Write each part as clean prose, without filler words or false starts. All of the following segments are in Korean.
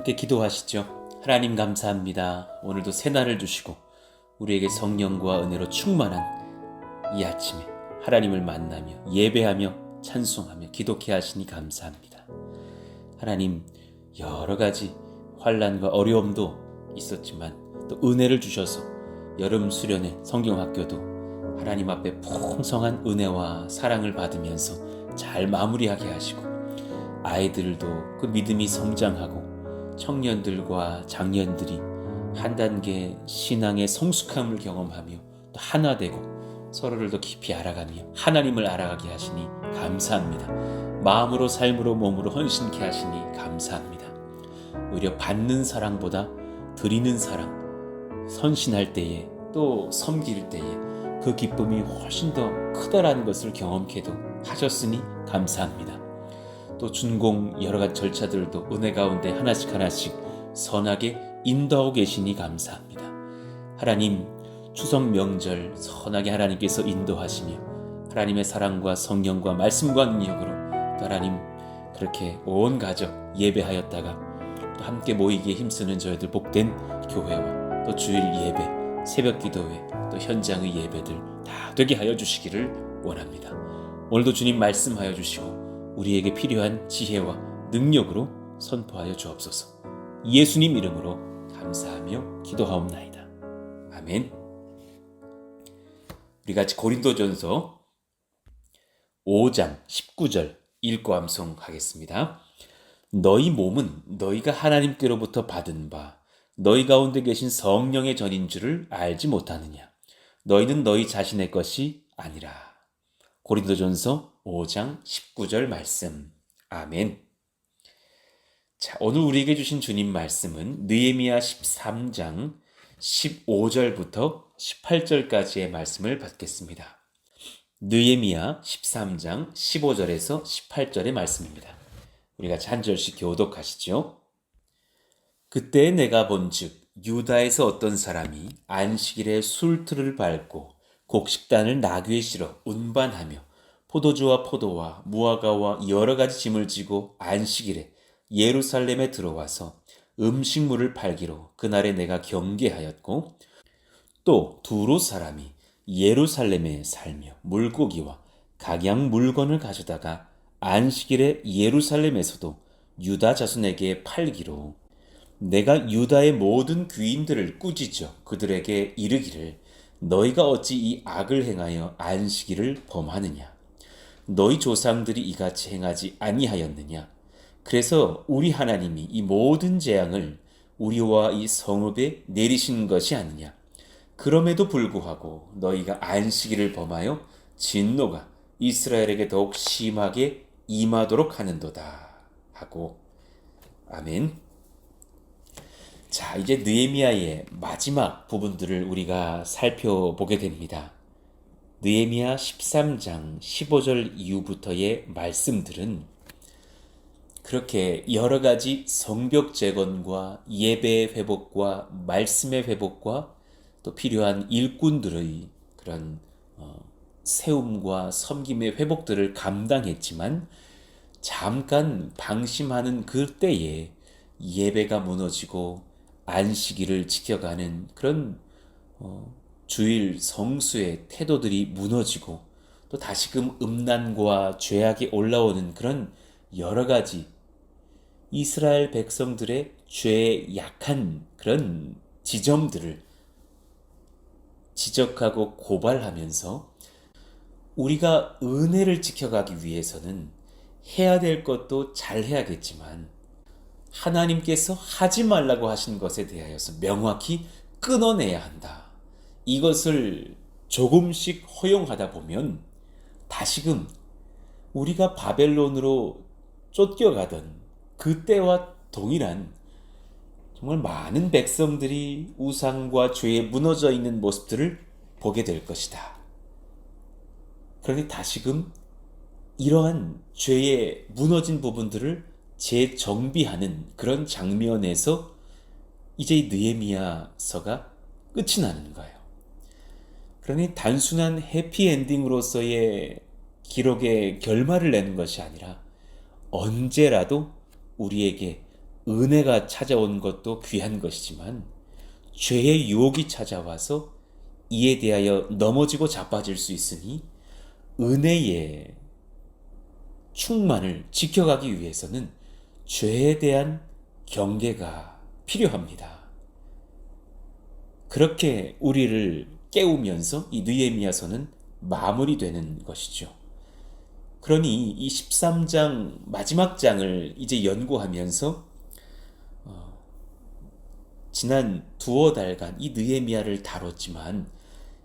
함께 기도하시죠. 하나님 감사합니다. 오늘도 새날을 주시고 우리에게 성령과 은혜로 충만한 이 아침에 하나님을 만나며 예배하며 찬송하며 기도케 하시니 감사합니다. 하나님, 여러 가지 환난과 어려움도 있었지만 또 은혜를 주셔서 여름 수련회 성경학교도 하나님 앞에 풍성한 은혜와 사랑을 받으면서 잘 마무리하게 하시고, 아이들도 그 믿음이 성장하고 청년들과 장년들이 한 단계 신앙의 성숙함을 경험하며 또 하나 되고 서로를 더 깊이 알아가며 하나님을 알아가게 하시니 감사합니다. 마음으로 삶으로 몸으로 헌신케 하시니 감사합니다. 오히려 받는 사랑보다 드리는 사랑, 선신할 때에 또 섬길 때에 그 기쁨이 훨씬 더 크다라는 것을 경험케도 하셨으니 감사합니다. 또 준공 여러 가지 절차들도 은혜 가운데 하나씩 선하게 인도하고 계시니 감사합니다. 하나님, 추석 명절 선하게 하나님께서 인도하시며 하나님의 사랑과 성령과 말씀과 능력으로 또 하나님 그렇게 온 가족 예배하였다가 또 함께 모이기에 힘쓰는 저희들 복된 교회와 또 주일 예배, 새벽 기도회, 또 현장의 예배들 다 되게 하여 주시기를 원합니다. 오늘도 주님 말씀하여 주시고 우리에게 필요한 지혜와 능력으로 선포하여 주옵소서. 예수님 이름으로 감사하며 기도하옵나이다. 아멘. 우리 같이 고린도전서 5장 19절 읽고 암송하겠습니다. 너희 몸은 너희가 하나님께로부터 받은 바 너희 가운데 계신 성령의 전인 줄을 알지 못하느냐. 너희는 너희 자신의 것이 아니라. 고린도전서 5장 19절 말씀. 아멘. 자, 오늘 우리에게 주신 주님 말씀은 느헤미야 13장 15절부터 18절까지의 말씀을 받겠습니다. 느헤미야 13장 15절에서 18절의 말씀입니다. 우리가 한 절씩 교독하시죠. 그때 내가 본즉 유다에서 어떤 사람이 안식일에 술틀을 밟고 곡식단을 나귀에 실어 운반하며 포도주와 포도와 무화과와 여러 가지 짐을 지고 안식일에 예루살렘에 들어와서 음식물을 팔기로 그날에 내가 경계하였고, 또 두로 사람이 예루살렘에 살며 물고기와 각양 물건을 가져다가 안식일에 예루살렘에서도 유다 자손에게 팔기로 내가 유다의 모든 귀인들을 꾸짖어 그들에게 이르기를 너희가 어찌 이 악을 행하여 안식일을 범하느냐. 너희 조상들이 이같이 행하지 아니하였느냐. 그래서 우리 하나님이 이 모든 재앙을 우리와 이 성읍에 내리신 것이 아니냐. 그럼에도 불구하고 너희가 안식일을 범하여 진노가 이스라엘에게 더욱 심하게 임하도록 하는도다 하고. 아멘. 자, 이제 느헤미야의 마지막 부분들을 우리가 살펴보게 됩니다. 느헤미야 13장 15절 이후부터의 말씀들은 그렇게 여러 가지 성벽 재건과 예배의 회복과 말씀의 회복과 또 필요한 일꾼들의 그런 세움과 섬김의 회복들을 감당했지만, 잠깐 방심하는 그 때에 예배가 무너지고 안식일을 지켜가는 그런 주일 성수의 태도들이 무너지고 또 다시금 음란과 죄악이 올라오는 그런 여러 가지 이스라엘 백성들의 죄에 약한 그런 지점들을 지적하고 고발하면서 우리가 은혜를 지켜가기 위해서는 해야 될 것도 잘 해야겠지만 하나님께서 하지 말라고 하신 것에 대하여서 명확히 끊어내야 한다. 이것을 조금씩 허용하다 보면 다시금 우리가 바벨론으로 쫓겨가던 그때와 동일한 정말 많은 백성들이 우상과 죄에 무너져 있는 모습들을 보게 될 것이다. 그러니 다시금 이러한 죄에 무너진 부분들을 재정비하는 그런 장면에서 이제 이 느헤미야서가 끝이 나는 거예요. 그러니 단순한 해피엔딩으로서의 기록의 결말을 내는 것이 아니라 언제라도 우리에게 은혜가 찾아온 것도 귀한 것이지만 죄의 유혹이 찾아와서 이에 대하여 넘어지고 자빠질 수 있으니 은혜의 충만을 지켜가기 위해서는 죄에 대한 경계가 필요합니다. 그렇게 우리를 깨우면서 이 느헤미야서는 마무리되는 것이죠. 그러니 이 13장 마지막 장을 이제 연구하면서 지난 두어 달간 이 느헤미야를 다뤘지만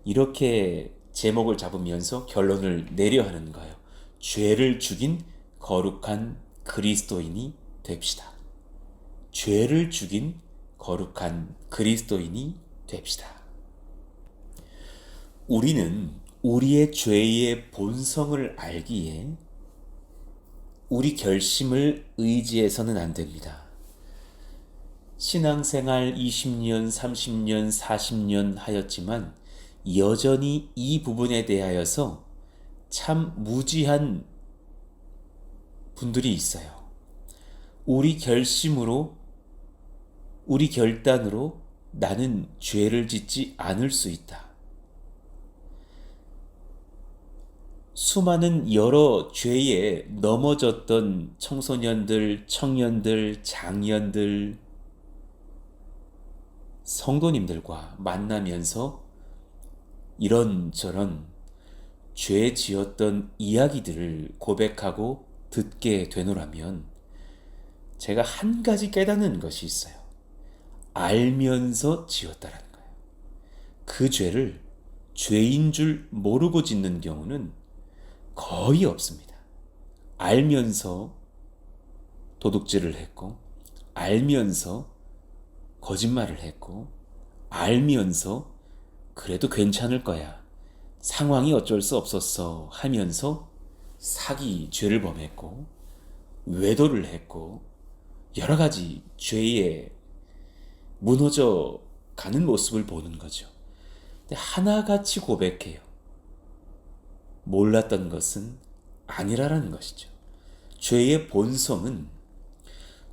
이렇게 제목을 잡으면서 결론을 내려 하는 거예요. 죄를 죽인 거룩한 그리스도인이 됩시다. 죄를 죽인 거룩한 그리스도인이 됩시다. 우리는 우리의 죄의 본성을 알기에 우리 결심을 의지해서는 안 됩니다. 신앙생활 20년, 30년, 40년 하였지만 여전히 이 부분에 대하여서 참 무지한 분들이 있어요. 우리 결심으로, 우리 결단으로 나는 죄를 짓지 않을 수 있다. 수많은 여러 죄에 넘어졌던 청소년들, 청년들, 장년들, 성도님들과 만나면서 이런저런 죄 지었던 이야기들을 고백하고 듣게 되노라면 제가 한 가지 깨닫는 것이 있어요. 알면서 지었다라는 거예요. 그 죄를 죄인 줄 모르고 짓는 경우는 거의 없습니다. 알면서 도둑질을 했고, 알면서 거짓말을 했고, 알면서 그래도 괜찮을 거야, 상황이 어쩔 수 없었어 하면서 사기 죄를 범했고, 외도를 했고, 여러 가지 죄에 무너져 가는 모습을 보는 거죠. 근데 하나같이 고백해요. 몰랐던 것은 아니라라는 것이죠. 죄의 본성은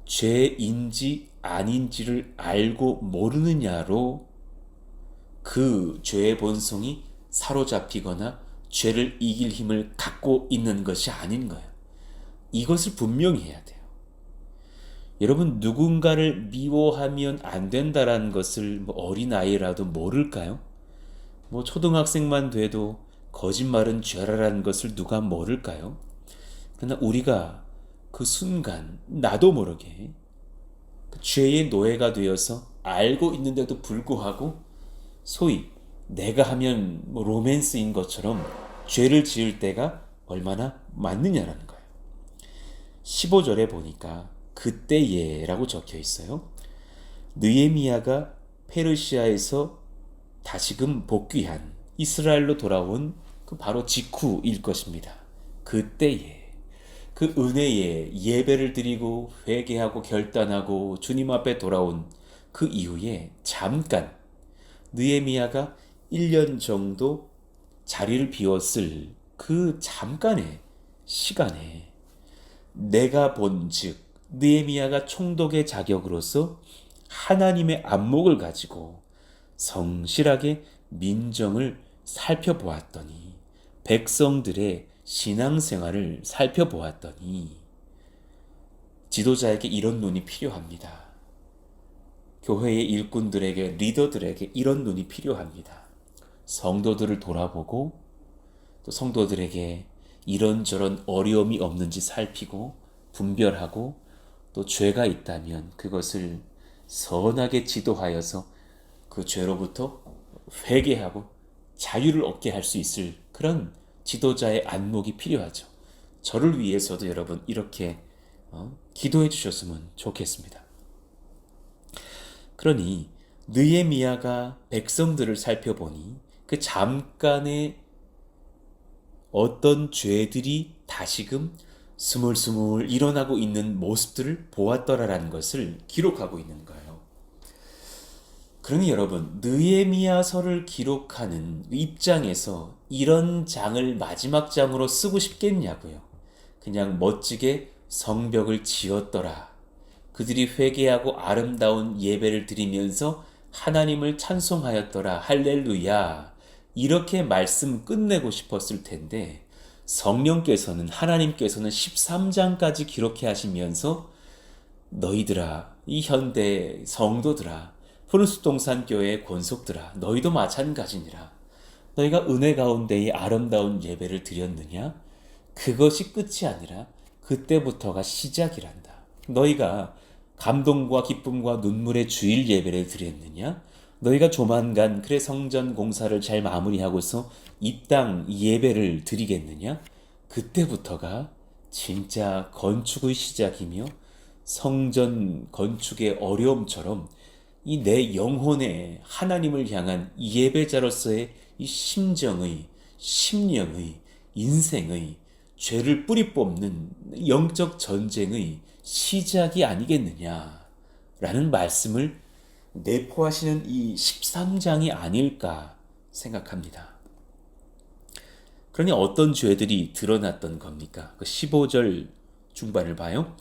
죄인지 아닌지를 알고 모르느냐로 그 죄의 본성이 사로잡히거나 죄를 이길 힘을 갖고 있는 것이 아닌 거예요. 이것을 분명히 해야 돼요. 여러분, 누군가를 미워하면 안 된다라는 것을 어린아이라도 모를까요? 초등학생만 돼도 거짓말은 죄라라는 것을 누가 모를까요? 그러나 우리가 그 순간 나도 모르게 그 죄의 노예가 되어서 알고 있는데도 불구하고 소위 내가 하면 로맨스인 것처럼 죄를 지을 때가 얼마나 많느냐라는 거예요. 15절에 보니까 그때예라고 적혀 있어요. 느헤미야가 페르시아에서 다시금 복귀한 이스라엘로 돌아온 그 바로 직후일 것입니다. 그때에 그 은혜에 예배를 드리고 회개하고 결단하고 주님 앞에 돌아온 그 이후에 잠깐 느헤미야가 1년 정도 자리를 비웠을 그 잠깐의 시간에 내가 본즉 느헤미야가 총독의 자격으로서 하나님의 안목을 가지고 성실하게 민정을 살펴보았더니, 백성들의 신앙생활을 살펴보았더니 지도자에게 이런 눈이 필요합니다. 교회의 일꾼들에게, 리더들에게 이런 눈이 필요합니다. 성도들을 돌아보고 또 성도들에게 이런저런 어려움이 없는지 살피고 분별하고 또 죄가 있다면 그것을 선하게 지도하여서 그 죄로부터 회개하고 자유를 얻게 할 수 있을 그런 지도자의 안목이 필요하죠. 저를 위해서도 여러분 이렇게 기도해 주셨으면 좋겠습니다. 그러니 느헤미야가 백성들을 살펴보니 그 잠깐의 어떤 죄들이 다시금 스물스물 일어나고 있는 모습들을 보았더라라는 것을 기록하고 있는 거예요. 그러니 여러분, 느헤미야서를 기록하는 입장에서 이런 장을 마지막 장으로 쓰고 싶겠냐고요. 그냥 멋지게 성벽을 지었더라, 그들이 회개하고 아름다운 예배를 드리면서 하나님을 찬송하였더라. 할렐루야. 이렇게 말씀 끝내고 싶었을 텐데 성령께서는 하나님께서는 13장까지 기록해 하시면서 너희들아, 이 현대 성도들아, 푸른숲동산교회의 권속들아, 너희도 마찬가지니라. 너희가 은혜 가운데의 아름다운 예배를 드렸느냐? 그것이 끝이 아니라 그때부터가 시작이란다. 너희가 감동과 기쁨과 눈물의 주일 예배를 드렸느냐? 너희가 조만간 그래 성전 공사를 잘 마무리하고서 이 땅 예배를 드리겠느냐? 그때부터가 진짜 건축의 시작이며 성전 건축의 어려움처럼 이 내 영혼의 하나님을 향한 예배자로서의 이 심정의, 심령의, 인생의 죄를 뿌리 뽑는 영적 전쟁의 시작이 아니겠느냐라는 말씀을 내포하시는 이 13장이 아닐까 생각합니다. 그러니 어떤 죄들이 드러났던 겁니까? 그 15절 중반을 봐요.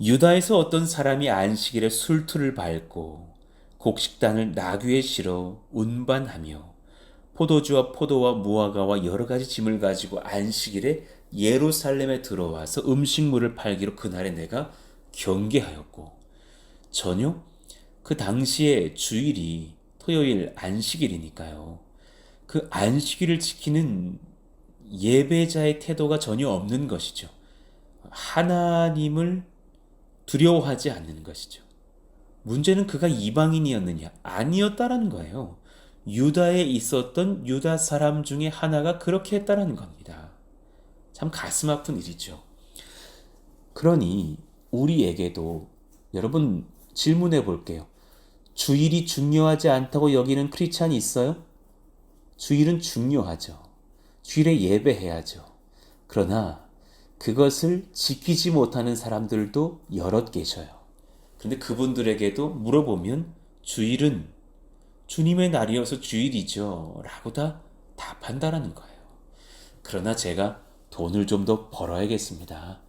유다에서 어떤 사람이 안식일에 술투를 밟고 곡식단을 나귀에 실어 운반하며 포도주와 포도와 무화과와 여러 가지 짐을 가지고 안식일에 예루살렘에 들어와서 음식물을 팔기로 그날에 내가 경계하였고, 전혀 그 당시에 주일이 토요일 안식일이니까요. 그 안식일을 지키는 예배자의 태도가 전혀 없는 것이죠. 하나님을 두려워하지 않는 것이죠. 문제는 그가 이방인이었느냐? 아니었다라는 거예요. 유다에 있었던 유다 사람 중에 하나가 그렇게 했다라는 겁니다. 참 가슴 아픈 일이죠. 그러니 우리에게도 여러분 질문해 볼게요. 주일이 중요하지 않다고 여기는 크리스찬이 있어요? 주일은 중요하죠. 주일에 예배해야죠. 그러나 그것을 지키지 못하는 사람들도 여럿 계셔요. 그런데 그분들에게도 물어보면 주일은 주님의 날이어서 주일이죠 라고 다 답한다라는 거예요. 그러나 제가 돈을 좀 더 벌어야겠습니다.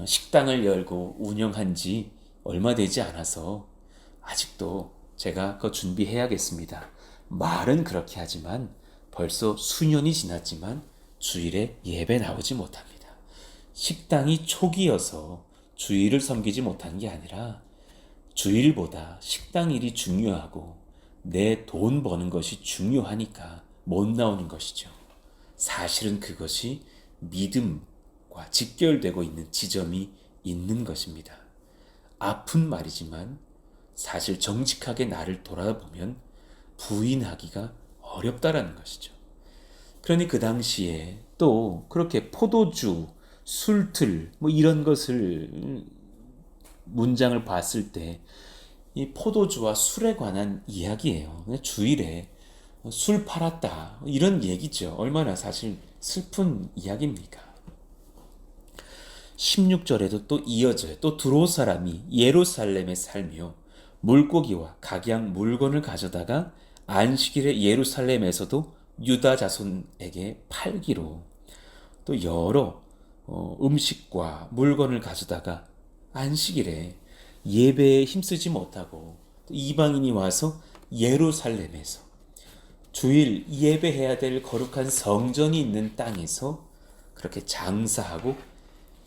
식당을 열고 운영한 지 얼마 되지 않아서 아직도 제가 그거 준비해야겠습니다. 말은 그렇게 하지만 벌써 수년이 지났지만 주일에 예배 나오지 못합니다. 식당이 초기여서 주일을 섬기지 못한 게 아니라 주일보다 식당 일이 중요하고 내 돈 버는 것이 중요하니까 못 나오는 것이죠. 사실은 그것이 믿음과 직결되고 있는 지점이 있는 것입니다. 아픈 말이지만 사실 정직하게 나를 돌아보면 부인하기가 어렵다라는 것이죠. 그러니 그 당시에 또 그렇게 포도주, 술틀 뭐 이런 것을 문장을 봤을 때 이 포도주와 술에 관한 이야기예요. 주일에 술 팔았다 이런 얘기죠. 얼마나 사실 슬픈 이야기입니까? 16절에도 또 이어져요. 또 두로 사람이 예루살렘에 살며 물고기와 각양 물건을 가져다가 안식일에 예루살렘에서도 유다 자손에게 팔기로 또 여러 음식과 물건을 가져다가 안식일에 예배에 힘쓰지 못하고 이방인이 와서 예루살렘에서 주일 예배해야 될 거룩한 성전이 있는 땅에서 그렇게 장사하고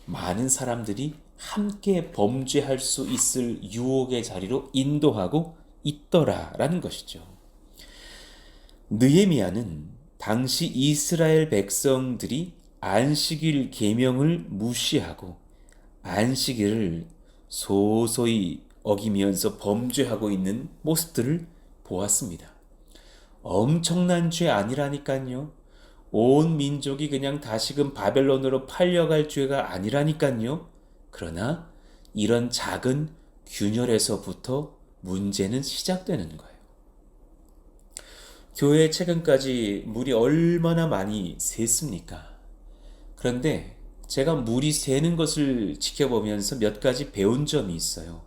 많은 사람들이 함께 범죄할 수 있을 유혹의 자리로 인도하고 있더라라는 것이죠. 느헤미야는 당시 이스라엘 백성들이 안식일 계명을 무시하고 안식일을 소소히 어기면서 범죄하고 있는 모습들을 보았습니다. 엄청난 죄 아니라니까요. 온 민족이 그냥 다시금 바벨론으로 팔려갈 죄가 아니라니까요. 그러나 이런 작은 균열에서부터 문제는 시작되는 거예요. 교회에 최근까지 물이 얼마나 많이 샜습니까? 그런데 제가 물이 새는 것을 지켜보면서 몇 가지 배운 점이 있어요.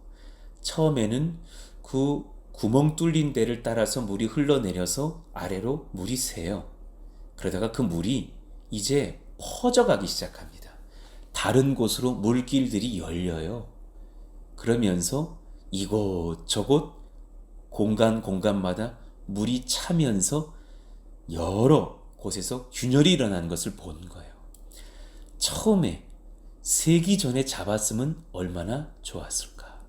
처음에는 그 구멍 뚫린 데를 따라서 물이 흘러내려서 아래로 물이 새요. 그러다가 그 물이 이제 퍼져가기 시작합니다. 다른 곳으로 물길들이 열려요. 그러면서 이곳저곳 공간마다 물이 차면서 여러 곳에서 균열이 일어나는 것을 본 거예요. 처음에 세기 전에 잡았으면 얼마나 좋았을까.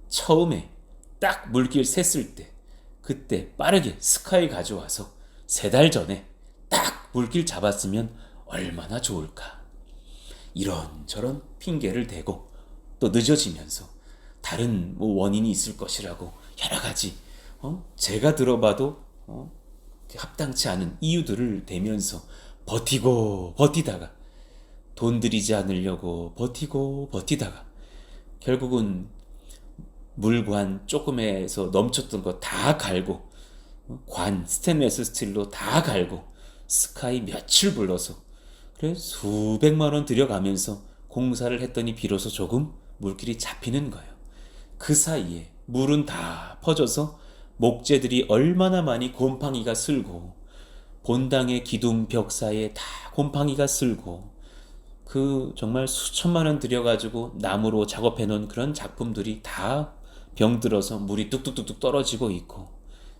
처음에 딱 물길 샜을 때, 그때 빠르게 스카이 가져와서 3달 전에 딱 물길 잡았으면 얼마나 좋을까. 이런저런 핑계를 대고 또 늦어지면서 다른 원인이 있을 것이라고 여러 가지 제가 들어봐도 합당치 않은 이유들을 대면서 버티다가 돈 들이지 않으려고 버티다가 결국은 물관 조금에서 넘쳤던 거 다 갈고 관 스테인레스 스틸로 다 갈고 스카이 며칠 불러서 그래 수백만 원 들여가면서 공사를 했더니 비로소 조금 물길이 잡히는 거예요. 그 사이에 물은 다 퍼져서 목재들이 얼마나 많이 곰팡이가 슬고 본당의 기둥 벽 사이에 다 곰팡이가 슬고 그 정말 수천만 원 들여가지고 나무로 작업해 놓은 그런 작품들이 다 병들어서 물이 뚝뚝뚝뚝 떨어지고 있고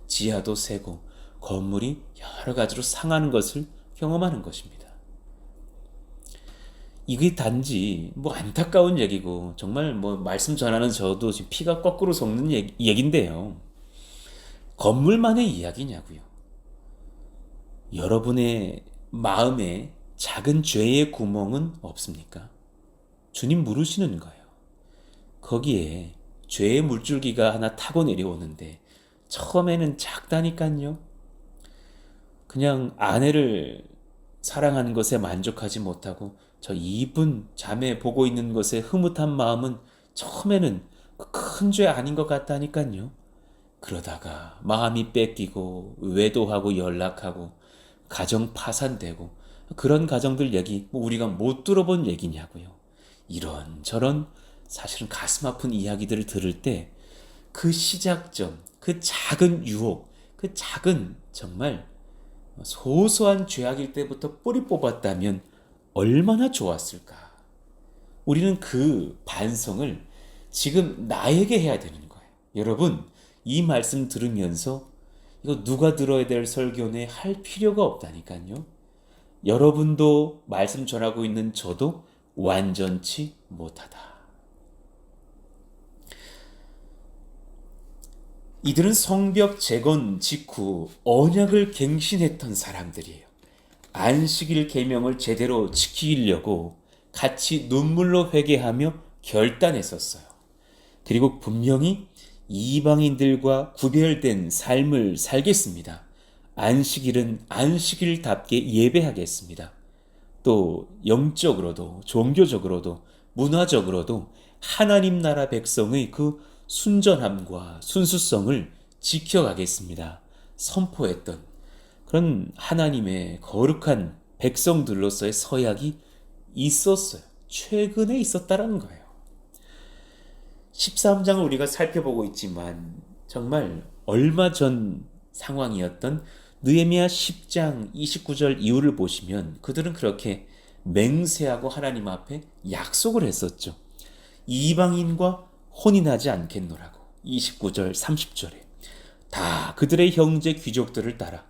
지하도 새고 건물이 여러 가지로 상하는 것을 경험하는 것입니다. 이게 단지 안타까운 얘기고 정말 말씀 전하는 저도 지금 피가 거꾸로 솟는 얘기인데요. 건물만의 이야기냐고요. 여러분의 마음에 작은 죄의 구멍은 없습니까? 주님 물으시는 거예요. 거기에 죄의 물줄기가 하나 타고 내려오는데 처음에는 작다니까요. 그냥 아내를 사랑하는 것에 만족하지 못하고 저 이쁜 자매 보고 있는 것에 흐뭇한 마음은 처음에는 큰 죄 아닌 것 같다니까요. 그러다가 마음이 뺏기고 외도하고 연락하고 가정 파산되고 그런 가정들 얘기 우리가 못 들어본 얘기냐고요. 이런저런 사실은 가슴 아픈 이야기들을 들을 때 그 시작점, 그 작은 유혹, 그 작은 정말 소소한 죄악일 때부터 뿌리 뽑았다면 얼마나 좋았을까. 우리는 그 반성을 지금 나에게 해야 되는 거예요. 여러분, 이 말씀 들으면서 이거 누가 들어야 될 설교네 할 필요가 없다니까요. 여러분도 말씀 전하고 있는 저도 완전치 못하다. 이들은 성벽 재건 직후 언약을 갱신했던 사람들이에요. 안식일 계명을 제대로 지키려고 같이 눈물로 회개하며 결단했었어요. 그리고 분명히 이방인들과 구별된 삶을 살겠습니다. 안식일은 안식일답게 예배하겠습니다. 또 영적으로도 종교적으로도 문화적으로도 하나님 나라 백성의 그 순전함과 순수성을 지켜가겠습니다. 선포했던 그런 하나님의 거룩한 백성들로서의 서약이 있었어요. 최근에 있었다라는 거예요. 13장을 우리가 살펴보고 있지만 정말 얼마 전 상황이었던 느헤미야 10장 29절 이후를 보시면 그들은 그렇게 맹세하고 하나님 앞에 약속을 했었죠. 이방인과 혼인하지 않겠노라고. 29절 30절에 다 그들의 형제 귀족들을 따라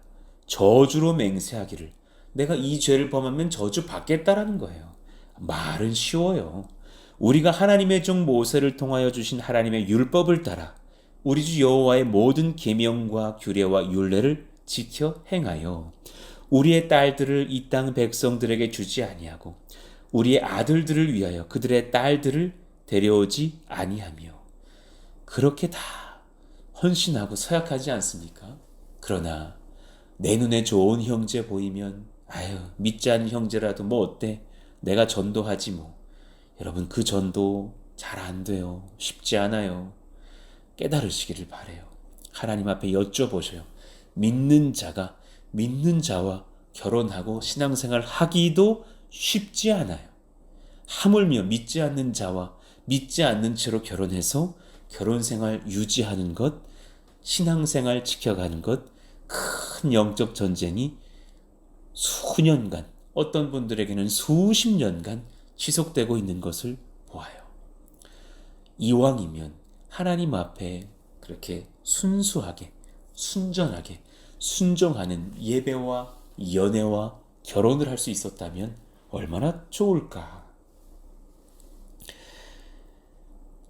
저주로 맹세하기를 내가 이 죄를 범하면 저주 받겠다라는 거예요. 말은 쉬워요. 우리가 하나님의 종 모세를 통하여 주신 하나님의 율법을 따라 우리 주 여호와의 모든 계명과 규례와 율례를 지켜 행하여 우리의 딸들을 이 땅 백성들에게 주지 아니하고 우리의 아들들을 위하여 그들의 딸들을 데려오지 아니하며 그렇게 다 헌신하고 서약하지 않습니까? 그러나 내 눈에 좋은 형제 보이면 믿지 않는 형제라도 어때? 내가 전도하지 뭐. 여러분 그 전도 잘 안 돼요. 쉽지 않아요. 깨달으시기를 바라요. 하나님 앞에 여쭤보셔요. 믿는 자가 믿는 자와 결혼하고 신앙생활 하기도 쉽지 않아요. 하물며 믿지 않는 자와 믿지 않는 채로 결혼해서 결혼생활 유지하는 것, 신앙생활 지켜가는 것, 큰 영적 전쟁이 수년간, 어떤 분들에게는 수십 년간 지속되고 있는 것을 보아요. 이왕이면 하나님 앞에 그렇게 순수하게, 순전하게, 순종하는 예배와 연애와 결혼을 할 수 있었다면 얼마나 좋을까.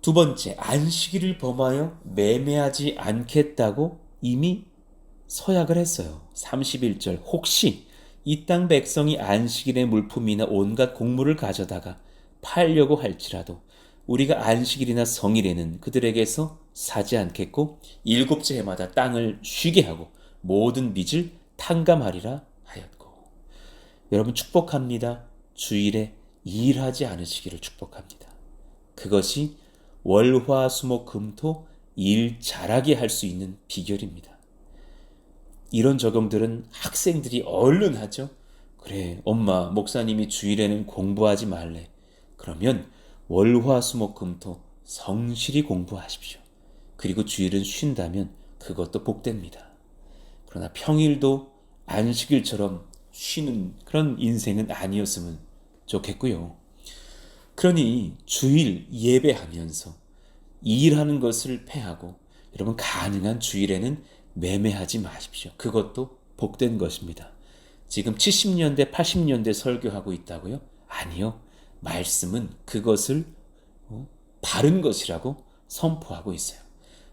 두 번째, 안식일을 범하여 매매하지 않겠다고 이미 서약을 했어요. 31절, 혹시 이 땅 백성이 안식일의 물품이나 온갖 곡물을 가져다가 팔려고 할지라도 우리가 안식일이나 성일에는 그들에게서 사지 않겠고 일곱째 해마다 땅을 쉬게 하고 모든 빚을 탕감하리라 하였고. 여러분, 축복합니다. 주일에 일하지 않으시기를 축복합니다. 그것이 월화수목금토 일 잘하게 할 수 있는 비결입니다. 이런 적용들은 학생들이 얼른 하죠. 그래, 엄마, 목사님이 주일에는 공부하지 말래. 그러면 월화수목금토 성실히 공부하십시오. 그리고 주일은 쉰다면 그것도 복됩니다. 그러나 평일도 안식일처럼 쉬는 그런 인생은 아니었으면 좋겠고요. 그러니 주일 예배하면서 일하는 것을 패하고 여러분, 가능한 주일에는 매매하지 마십시오. 그것도 복된 것입니다. 지금 70년대, 80년대 설교하고 있다고요? 아니요. 말씀은 그것을 바른 것이라고 선포하고 있어요.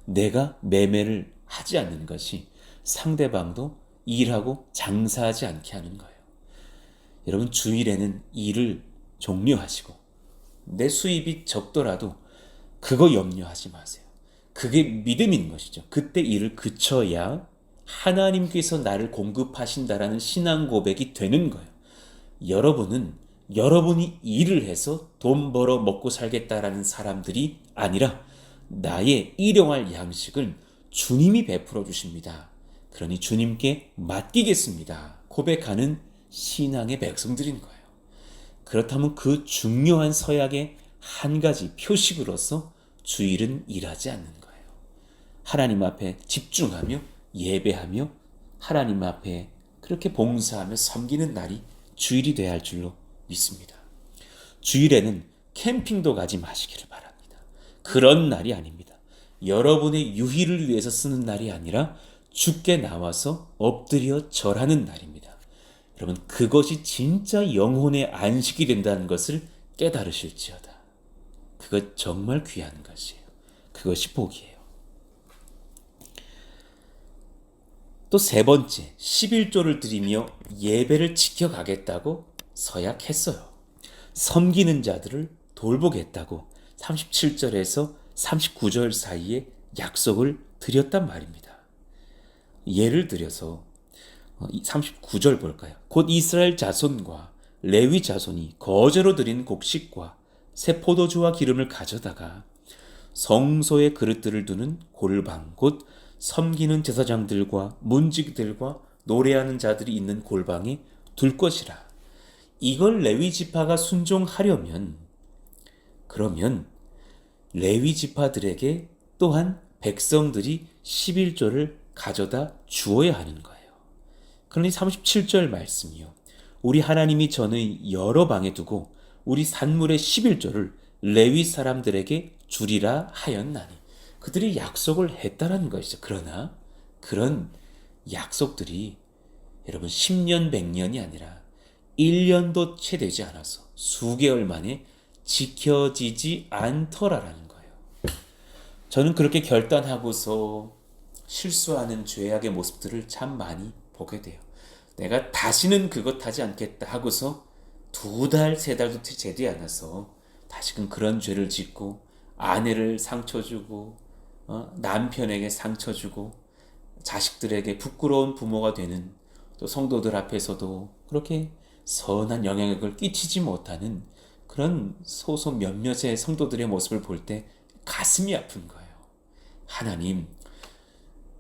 내가 매매를 하지 않는 것이 상대방도 일하고 장사하지 않게 하는 거예요. 여러분, 주일에는 일을 종료하시고 내 수입이 적더라도 그거 염려하지 마세요. 그게 믿음인 것이죠. 그때 일을 그쳐야 하나님께서 나를 공급하신다라는 신앙 고백이 되는 거예요. 여러분은 여러분이 일을 해서 돈 벌어 먹고 살겠다라는 사람들이 아니라 나의 일용할 양식을 주님이 베풀어 주십니다. 그러니 주님께 맡기겠습니다. 고백하는 신앙의 백성들인 거예요. 그렇다면 그 중요한 서약의 한 가지 표식으로서 주일은 일하지 않는 거예요. 하나님 앞에 집중하며 예배하며 하나님 앞에 그렇게 봉사하며 섬기는 날이 주일이 되어야 할 줄로 믿습니다. 주일에는 캠핑도 가지 마시기를 바랍니다. 그런 날이 아닙니다. 여러분의 유희를 위해서 쓰는 날이 아니라 주께 나와서 엎드려 절하는 날입니다. 여러분, 그것이 진짜 영혼의 안식이 된다는 것을 깨달으실지어다. 그것 정말 귀한 것이에요. 그것이 복이에요. 또 세 번째, 11조를 드리며 예배를 지켜가겠다고 서약했어요. 섬기는 자들을 돌보겠다고 37절에서 39절 사이에 약속을 드렸단 말입니다. 예를 들어서 39절 볼까요? 곧 이스라엘 자손과 레위 자손이 거제로 드린 곡식과 새 포도주와 기름을 가져다가 성소의 그릇들을 두는 골방, 곧 섬기는 제사장들과 문지기들과 노래하는 자들이 있는 골방에 둘 것이라. 이걸 레위 지파가 순종하려면, 그러면 레위 지파들에게 또한 백성들이 11조를 가져다 주어야 하는 거예요. 그러니 37절 말씀이요. 우리 하나님이 전의 여러 방에 두고 우리 산물의 11조를 레위 사람들에게 주리라 하였나니. 그들이 약속을 했다라는 것이죠. 그러나 그런 약속들이 여러분 10년, 100년이 아니라 1년도 채 되지 않아서 수개월 만에 지켜지지 않더라라는 거예요. 저는 그렇게 결단하고서 실수하는 죄악의 모습들을 참 많이 보게 돼요. 내가 다시는 그것 하지 않겠다 하고서 2달, 3달도 되지 않아서 다시금 그런 죄를 짓고 아내를 상처 주고 남편에게 상처 주고 자식들에게 부끄러운 부모가 되는, 또 성도들 앞에서도 그렇게 선한 영향력을 끼치지 못하는 그런 소소 몇몇의 성도들의 모습을 볼 때 가슴이 아픈 거예요. 하나님,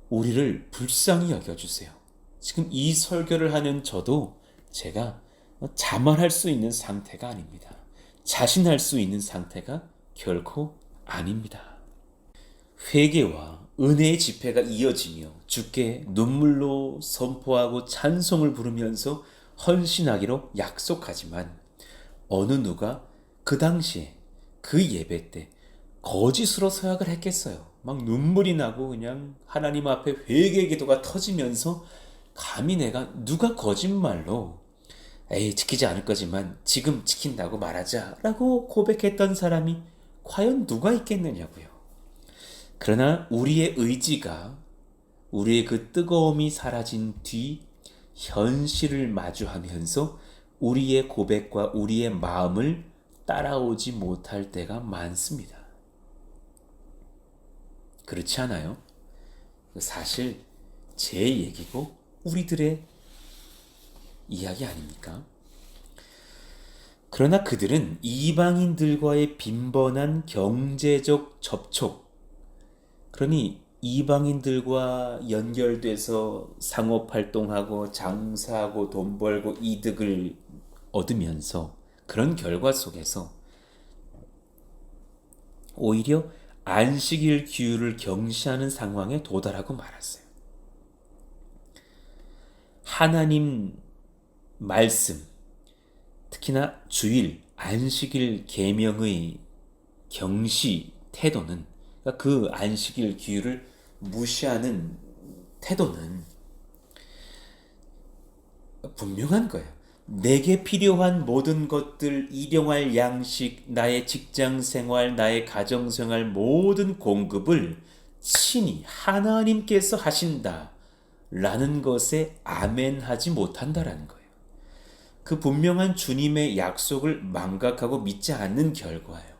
우리를 불쌍히 여겨주세요. 지금 이 설교를 하는 저도 제가 자만할 수 있는 상태가 아닙니다. 자신할 수 있는 상태가 결코 아닙니다. 회개와 은혜의 집회가 이어지며 주께 눈물로 선포하고 찬송을 부르면서 헌신하기로 약속하지만 어느 누가 그 당시에 그 예배 때 거짓으로 서약을 했겠어요. 막 눈물이 나고 그냥 하나님 앞에 회개 기도가 터지면서 감히 내가 누가 거짓말로 에이 지키지 않을 거지만 지금 지킨다고 말하자라고 고백했던 사람이 과연 누가 있겠느냐고요. 그러나 우리의 의지가 우리의 그 뜨거움이 사라진 뒤 현실을 마주하면서 우리의 고백과 우리의 마음을 따라오지 못할 때가 많습니다. 그렇지 않아요? 사실 제 얘기고 우리들의 이야기 아닙니까? 그러나 그들은 이방인들과의 빈번한 경제적 접촉, 그러니 이방인들과 연결돼서 상업활동하고 장사하고 돈 벌고 이득을 얻으면서 그런 결과 속에서 오히려 안식일 규율을 경시하는 상황에 도달하고 말았어요. 하나님 말씀, 특히나 주일, 안식일 계명의 경시 태도는, 그러니까 그 안식일 규율을 무시하는 태도는 분명한 거예요. 내게 필요한 모든 것들, 일용할 양식, 나의 직장 생활, 나의 가정 생활 모든 공급을 친히 하나님께서 하신다 라는 것에 아멘하지 못한다라는 거예요. 그 분명한 주님의 약속을 망각하고 믿지 않는 결과예요.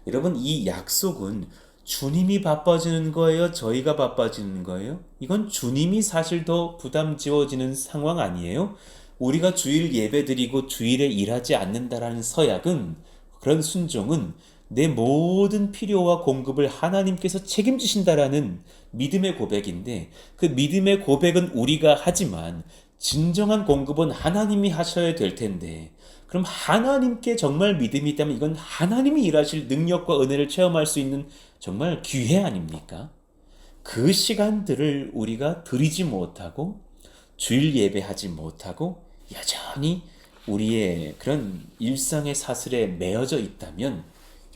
여러분, 이 약속은 주님이 바빠지는 거예요? 저희가 바빠지는 거예요? 이건 주님이 사실 더 부담 지워지는 상황 아니에요? 우리가 주일 예배 드리고 주일에 일하지 않는다라는 서약은, 그런 순종은 내 모든 필요와 공급을 하나님께서 책임지신다라는 믿음의 고백인데, 그 믿음의 고백은 우리가 하지만 진정한 공급은 하나님이 하셔야 될 텐데, 그럼 하나님께 정말 믿음이 있다면 이건 하나님이 일하실 능력과 은혜를 체험할 수 있는 정말 기회 아닙니까? 그 시간들을 우리가 드리지 못하고 주일 예배하지 못하고 여전히 우리의 그런 일상의 사슬에 매여져 있다면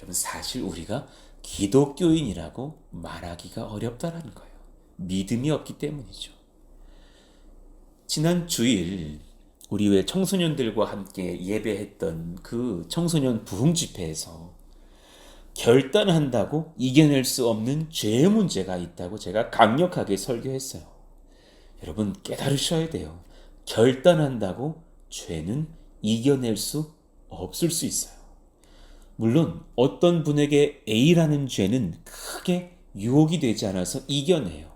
사실 우리가 기독교인이라고 말하기가 어렵다라는 거예요. 믿음이 없기 때문이죠. 지난 주일 우리 왜 청소년들과 함께 예배했던 그 청소년 부흥 집회에서 결단한다고 이겨낼 수 없는 죄의 문제가 있다고 제가 강력하게 설교했어요. 여러분 깨달으셔야 돼요. 결단한다고 죄는 이겨낼 수 없을 수 있어요. 물론 어떤 분에게 A라는 죄는 크게 유혹이 되지 않아서 이겨내요.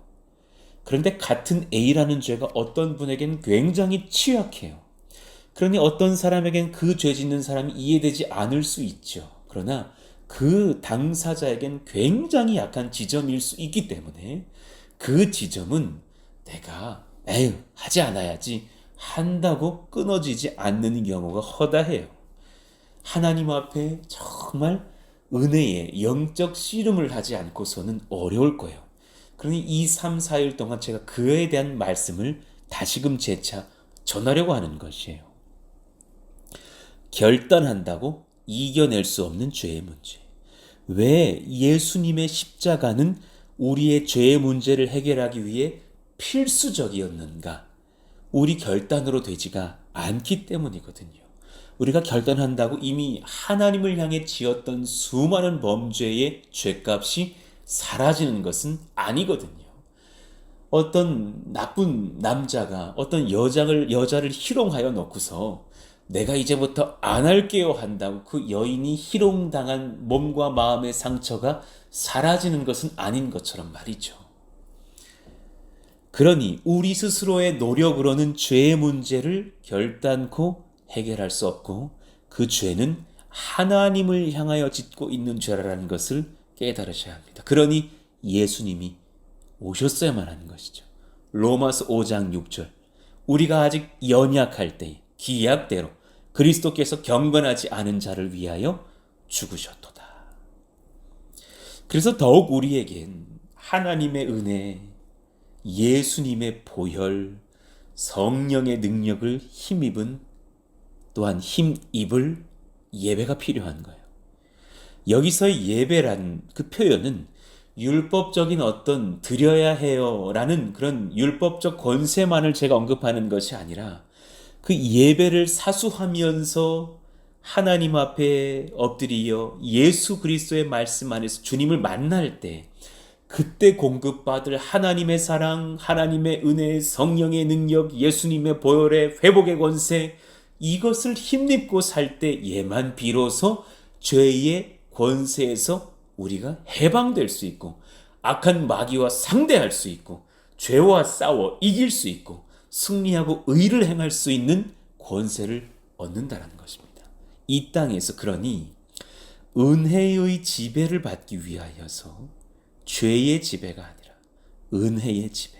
그런데 같은 A라는 죄가 어떤 분에겐 굉장히 취약해요. 그러니 어떤 사람에겐 그 죄 짓는 사람이 이해되지 않을 수 있죠. 그러나 그 당사자에겐 굉장히 약한 지점일 수 있기 때문에 그 지점은 내가 에휴 하지 않아야지 한다고 끊어지지 않는 경우가 허다해요. 하나님 앞에 정말 은혜의 영적 씨름을 하지 않고서는 어려울 거예요. 그러니 2, 3, 4일 동안 제가 그에 대한 말씀을 다시금 재차 전하려고 하는 것이에요. 결단한다고 이겨낼 수 없는 죄의 문제. 왜 예수님의 십자가는 우리의 죄의 문제를 해결하기 위해 필수적이었는가? 우리 결단으로 되지가 않기 때문이거든요. 우리가 결단한다고 이미 하나님을 향해 지었던 수많은 범죄의 죄값이 사라지는 것은 아니거든요. 어떤 나쁜 남자가 어떤 여자를 희롱하여 놓고서 내가 이제부터 안 할게요 한다고 그 여인이 희롱당한 몸과 마음의 상처가 사라지는 것은 아닌 것처럼 말이죠. 그러니 우리 스스로의 노력으로는 죄의 문제를 결단코 해결할 수 없고 그 죄는 하나님을 향하여 짓고 있는 죄라는 것을 깨달으셔야 합니다. 그러니 예수님이 오셨어야만 하는 것이죠. 로마서 5장 6절 우리가 아직 연약할 때에 기약대로 그리스도께서 경건하지 않은 자를 위하여 죽으셨도다. 그래서 더욱 우리에겐 하나님의 은혜, 예수님의 보혈, 성령의 능력을 힘입은 또한 힘입을 예배가 필요한 거예요. 여기서의 예배란 그 표현은 율법적인 어떤 드려야 해요라는 그런 율법적 권세만을 제가 언급하는 것이 아니라 그 예배를 사수하면서 하나님 앞에 엎드리어 예수 그리스도의 말씀 안에서 주님을 만날 때 그때 공급받을 하나님의 사랑, 하나님의 은혜, 성령의 능력, 예수님의 보혈의 회복의 권세, 이것을 힘입고 살 때 예만 비로소 죄의 권세에서 우리가 해방될 수 있고 악한 마귀와 상대할 수 있고 죄와 싸워 이길 수 있고 승리하고 의를 행할 수 있는 권세를 얻는다는 것입니다. 이 땅에서 그러니 은혜의 지배를 받기 위하여서 죄의 지배가 아니라 은혜의 지배.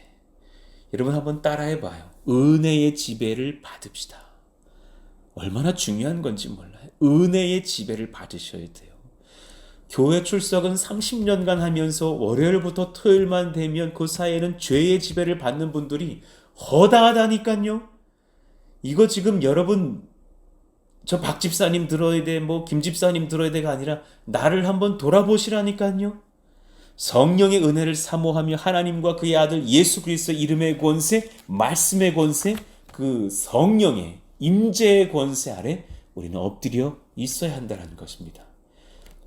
여러분 한번 따라해 봐요. 은혜의 지배를 받읍시다. 얼마나 중요한 건지 몰라요. 은혜의 지배를 받으셔야 돼요. 교회 출석은 30년간 하면서 월요일부터 토요일만 되면 그 사이에는 죄의 지배를 받는 분들이 허다하다니까요. 이거 지금 여러분 저 박 집사님 들어야 돼, 김 집사님 들어야 돼가 아니라 나를 한번 돌아보시라니까요. 성령의 은혜를 사모하며 하나님과 그의 아들 예수 그리스도 이름의 권세, 말씀의 권세, 그 성령의 임재의 권세 아래 우리는 엎드려 있어야 한다는 것입니다.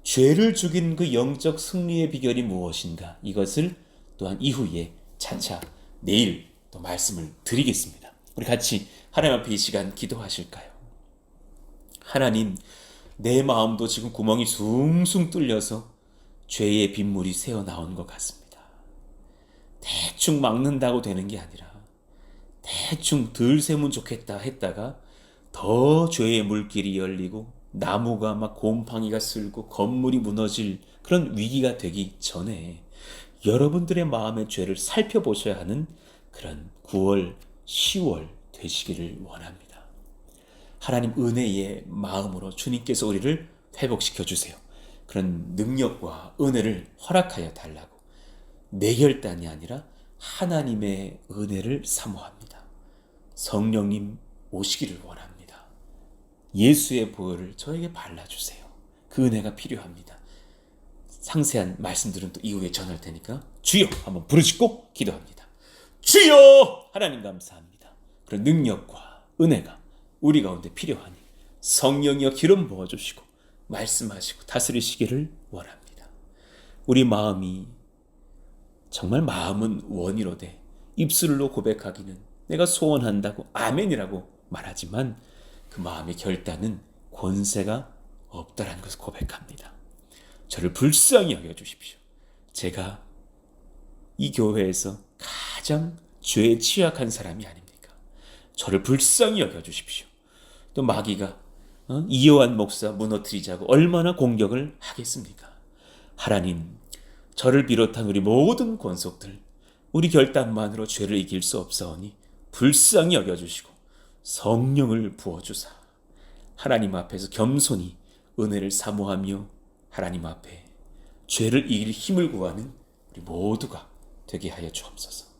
죄를 죽인 그 영적 승리의 비결이 무엇인가? 이것을 또한 이후에 차차 내일 또 말씀을 드리겠습니다. 우리 같이 하나님 앞에 이 시간 기도하실까요? 하나님, 내 마음도 지금 구멍이 숭숭 뚫려서 죄의 빗물이 새어나온 것 같습니다. 대충 막는다고 되는 게 아니라 대충 덜 세면 좋겠다 했다가 더 죄의 물길이 열리고 나무가 막 곰팡이가 쓸고 건물이 무너질 그런 위기가 되기 전에 여러분들의 마음의 죄를 살펴보셔야 하는 그런 9월, 10월 되시기를 원합니다. 하나님 은혜의 마음으로 주님께서 우리를 회복시켜 주세요. 그런 능력과 은혜를 허락하여 달라고. 내 결단이 아니라 하나님의 은혜를 사모합니다. 성령님 오시기를 원합니다. 예수의 보혈을 저에게 발라주세요. 그 은혜가 필요합니다. 상세한 말씀들은 또 이후에 전할 테니까 주여 한번 부르짖고 기도합니다. 주여! 하나님 감사합니다. 그런 능력과 은혜가 우리 가운데 필요하니 성령이여 기름 부어주시고 말씀하시고 다스리시기를 원합니다. 우리 마음이 정말 마음은 원이로되 입술로 고백하기는 내가 소원한다고 아멘이라고 말하지만 그 마음의 결단은 권세가 없다라는 것을 고백합니다. 저를 불쌍히 여겨주십시오. 제가 이 교회에서 가장 죄에 취약한 사람이 아닙니까? 저를 불쌍히 여겨주십시오. 또 마귀가 이요한 목사 무너뜨리자고 얼마나 공격을 하겠습니까? 하나님, 저를 비롯한 우리 모든 권속들, 우리 결단만으로 죄를 이길 수 없사오니 불쌍히 여겨주시고 성령을 부어주사 하나님 앞에서 겸손히 은혜를 사모하며 하나님 앞에 죄를 이길 힘을 구하는 우리 모두가 되게 하여 주옵소서.